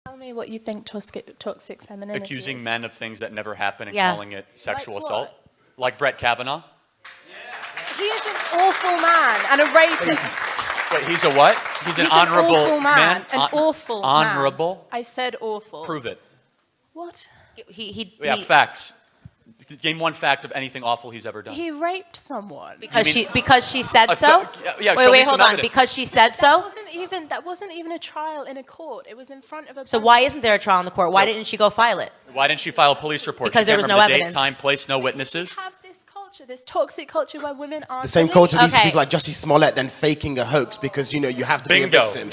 Tell me what you think toxic femininity Accusing is. men of things that never happen and Yeah. calling it sexual Like assault. what? Like Brett Kavanaugh. He is an awful man and a rapist. Wait, he's a what? He's an He's honorable an awful man. An Hon- awful Honorable? man. I said awful. Prove it. What? Yeah, facts. Name one fact of anything awful he's ever done. He raped someone. Because You mean- she said so? Yeah, show me wait, some hold on. evidence. Because she said so? That wasn't even a trial in a court. It was in front of a So why isn't there a trial in the court? Why didn't she go file it? Why didn't she file a police report? Because She there can't was no remember the evidence. Date, time, place, no witnesses. We have this culture, this toxic culture where women aren't The same believed. culture leads to Okay. people like Jussie Smollett then faking a hoax because, you know, you have to be a Bingo. victim.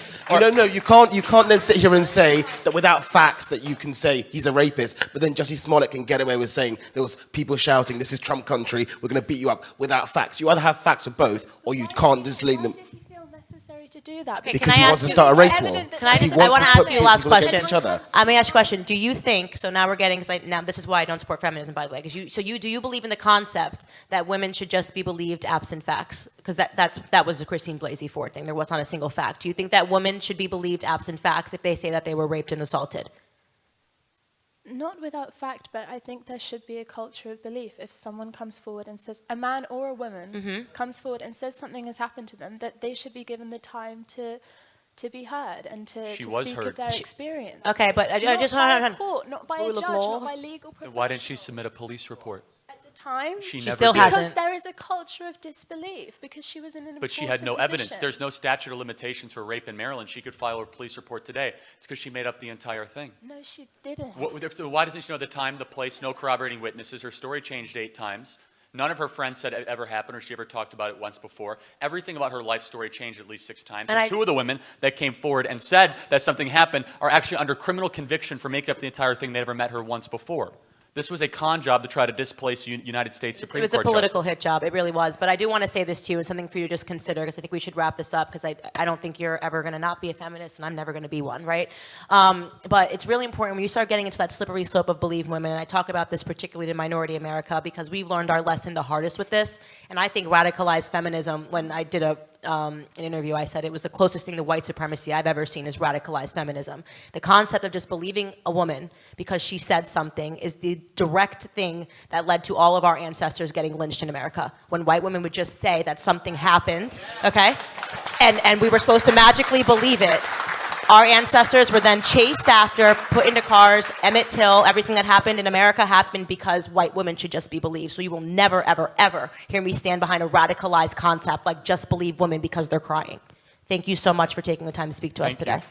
No, you can't then sit here and say that without facts that you can say he's a rapist, but then Jussie Smollett can get away with saying there was people shouting, this is Trump country, we're going to beat you up without facts. You either have facts for both or you can't just lead them. Why did he feel necessary to do that? Okay, Because can I he ask wants to you- start a race war. Evident that Can I Because he just, I wants want to put ask you a last people against question. each other. Let me ask you a question. Do you think, so now we're getting, now this is why I don't support feminism, by the way, do you believe in the concept that women should just be believed absent facts? Because that was the Christine Blasey Ford thing. There was not a single fact. Do you think that women should be believed absent facts if they say that they were raped and assaulted? Not without fact, but I think there should be a culture of belief. If someone comes forward and says, a man or a woman comes forward and says something has happened to them, that they should be given the time to be heard and to She was speak heard. of their experience. Okay, but I not just by hold a on. court, not by a Rule of judge, law. not by legal professionals. Why didn't she submit a police report? At the time, She She never still did. hasn't. because there is a culture of disbelief, because she was in an But she had no important evidence. position. There's no statute of limitations for rape in Maryland. She could file a police report today. It's because she made up the entire thing. No, she didn't. Why doesn't she know the time, the place, no corroborating witnesses? Her story changed 8 times. None of her friends said it ever happened or she ever talked about it once before. Everything about her life story changed at least 6 times. And 2 of the women that came forward and said that something happened are actually under criminal conviction for making up the entire thing. They never met her once before. This was a con job to try to displace United States Supreme Court It was a political justice. hit job. It really was. But I do want to say this to you, and something for you to just consider, because I think we should wrap this up, because I don't think you're ever going to not be a feminist, and I'm never going to be one, right? But it's really important when you start getting into that slippery slope of believe women, and I talk about this particularly to Minority America, because we've learned our lesson the hardest with this, and I think radicalized feminism, when I did an interview, I said it was the closest thing to white supremacy I've ever seen is radicalized feminism. The concept of just believing a woman because she said something is the direct thing that led to all of our ancestors getting lynched in America. When white women would just say that something happened, okay? And we were supposed to magically believe it. Our ancestors were then chased after, put into cars, Emmett Till, everything that happened in America happened because white women should just be believed. So you will never, ever, ever hear me stand behind a radicalized concept like just believe women because they're crying. Thank you so much for taking the time to speak to us today.